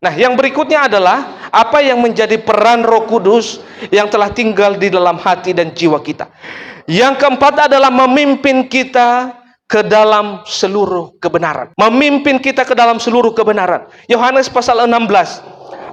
Nah, yang berikutnya adalah apa yang menjadi peran Roh Kudus yang telah tinggal di dalam hati dan jiwa kita. Yang keempat adalah memimpin kita ke dalam seluruh kebenaran. Memimpin kita ke dalam seluruh kebenaran. Yohanes pasal 16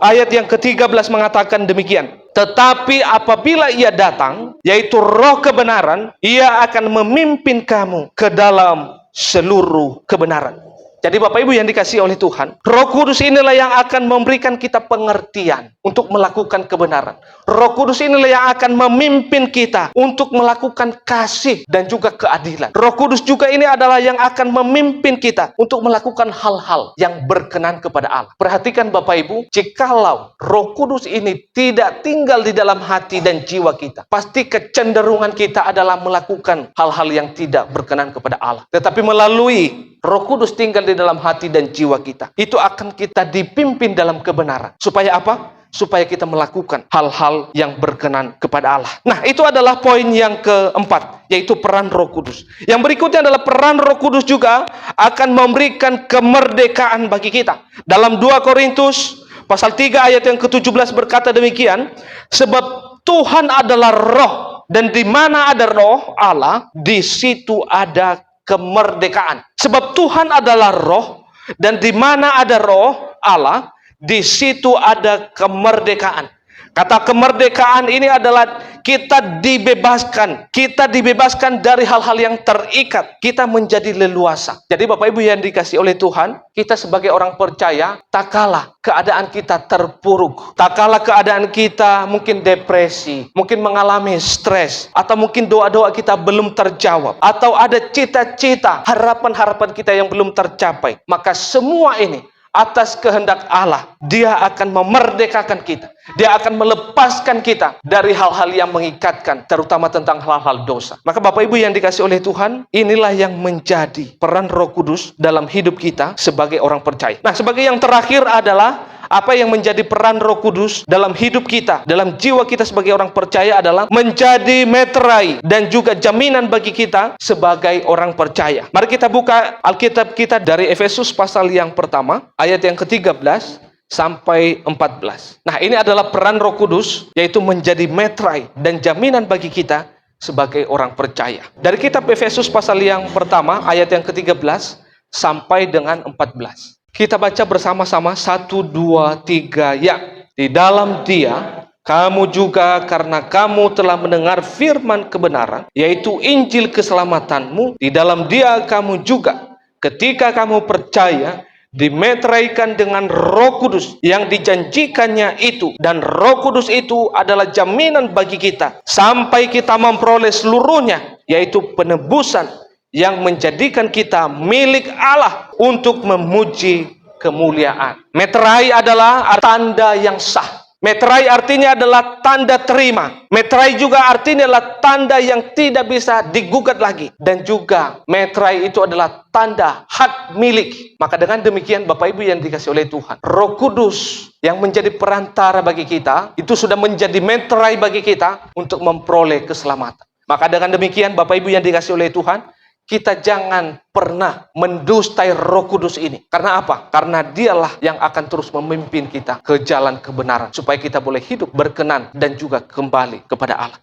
ayat yang ke-13 mengatakan demikian. Tetapi apabila ia datang, yaitu Roh kebenaran, ia akan memimpin kamu ke dalam seluruh kebenaran. Jadi Bapak Ibu yang dikasihi oleh Tuhan, Roh Kudus inilah yang akan memberikan kita pengertian untuk melakukan kebenaran. Roh Kudus inilah yang akan memimpin kita untuk melakukan kasih dan juga keadilan. Roh Kudus juga ini adalah yang akan memimpin kita untuk melakukan hal-hal yang berkenan kepada Allah. Perhatikan Bapak Ibu, jikalau Roh Kudus ini tidak tinggal di dalam hati dan jiwa kita, pasti kecenderungan kita adalah melakukan hal-hal yang tidak berkenan kepada Allah. Tetapi melalui Roh Kudus tinggal di dalam hati dan jiwa kita, itu akan kita dipimpin dalam kebenaran. Supaya apa? Supaya kita melakukan hal-hal yang berkenan kepada Allah. Nah, itu adalah poin yang keempat, yaitu peran Roh Kudus. Yang berikutnya adalah peran Roh Kudus juga akan memberikan kemerdekaan bagi kita. Dalam 2 Korintus pasal 3 ayat yang ke-17 berkata demikian, sebab Tuhan adalah Roh, dan di mana ada Roh Allah, di situ ada kemerdekaan. Sebab Tuhan adalah Roh, dan di mana ada Roh Allah, di situ ada kemerdekaan. Kata kemerdekaan ini adalah kita dibebaskan dari hal-hal yang terikat. Kita menjadi leluasa. Jadi Bapak Ibu yang dikasihi oleh Tuhan, kita sebagai orang percaya, tak kalah keadaan kita terpuruk, tak kalah keadaan kita mungkin depresi, mungkin mengalami stres, atau mungkin doa-doa kita belum terjawab, atau ada cita-cita, harapan-harapan kita yang belum tercapai, maka semua ini atas kehendak Allah, Dia akan memerdekakan kita. Dia akan melepaskan kita dari hal-hal yang mengikatkan, terutama tentang hal-hal dosa. Maka Bapak Ibu yang dikasihi oleh Tuhan, inilah yang menjadi peran Roh Kudus dalam hidup kita sebagai orang percaya. Nah, sebagai yang terakhir adalah apa yang menjadi peran Roh Kudus dalam hidup kita, dalam jiwa kita sebagai orang percaya adalah menjadi meterai dan juga jaminan bagi kita sebagai orang percaya. Mari kita buka Alkitab kita dari Efesus pasal yang pertama, ayat yang ke-13 sampai 14. Nah, ini adalah peran Roh Kudus, yaitu menjadi meterai dan jaminan bagi kita sebagai orang percaya. Dari kitab Efesus pasal yang pertama, ayat yang ke-13 sampai dengan 14. Kita baca bersama-sama 1, 2, 3, ya. Di dalam Dia, kamu juga karena kamu telah mendengar firman kebenaran, yaitu Injil keselamatanmu, di dalam Dia kamu juga, ketika kamu percaya, dimeteraikan dengan Roh Kudus yang dijanjikannya itu. Dan Roh Kudus itu adalah jaminan bagi kita, sampai kita memperoleh seluruhnya, yaitu penebusan yang menjadikan kita milik Allah untuk memuji kemuliaan. Meterai adalah tanda yang sah. Meterai artinya adalah tanda terima. Meterai juga artinya adalah tanda yang tidak bisa digugat lagi. Dan juga meterai itu adalah tanda hak milik. Maka dengan demikian Bapak Ibu yang dikasihi oleh Tuhan, Roh Kudus yang menjadi perantara bagi kita, itu sudah menjadi meterai bagi kita untuk memperoleh keselamatan. Maka dengan demikian Bapak Ibu yang dikasihi oleh Tuhan, kita jangan pernah mendustai Roh Kudus ini. Karena apa? Karena Dialah yang akan terus memimpin kita ke jalan kebenaran, supaya kita boleh hidup berkenan dan juga kembali kepada Allah.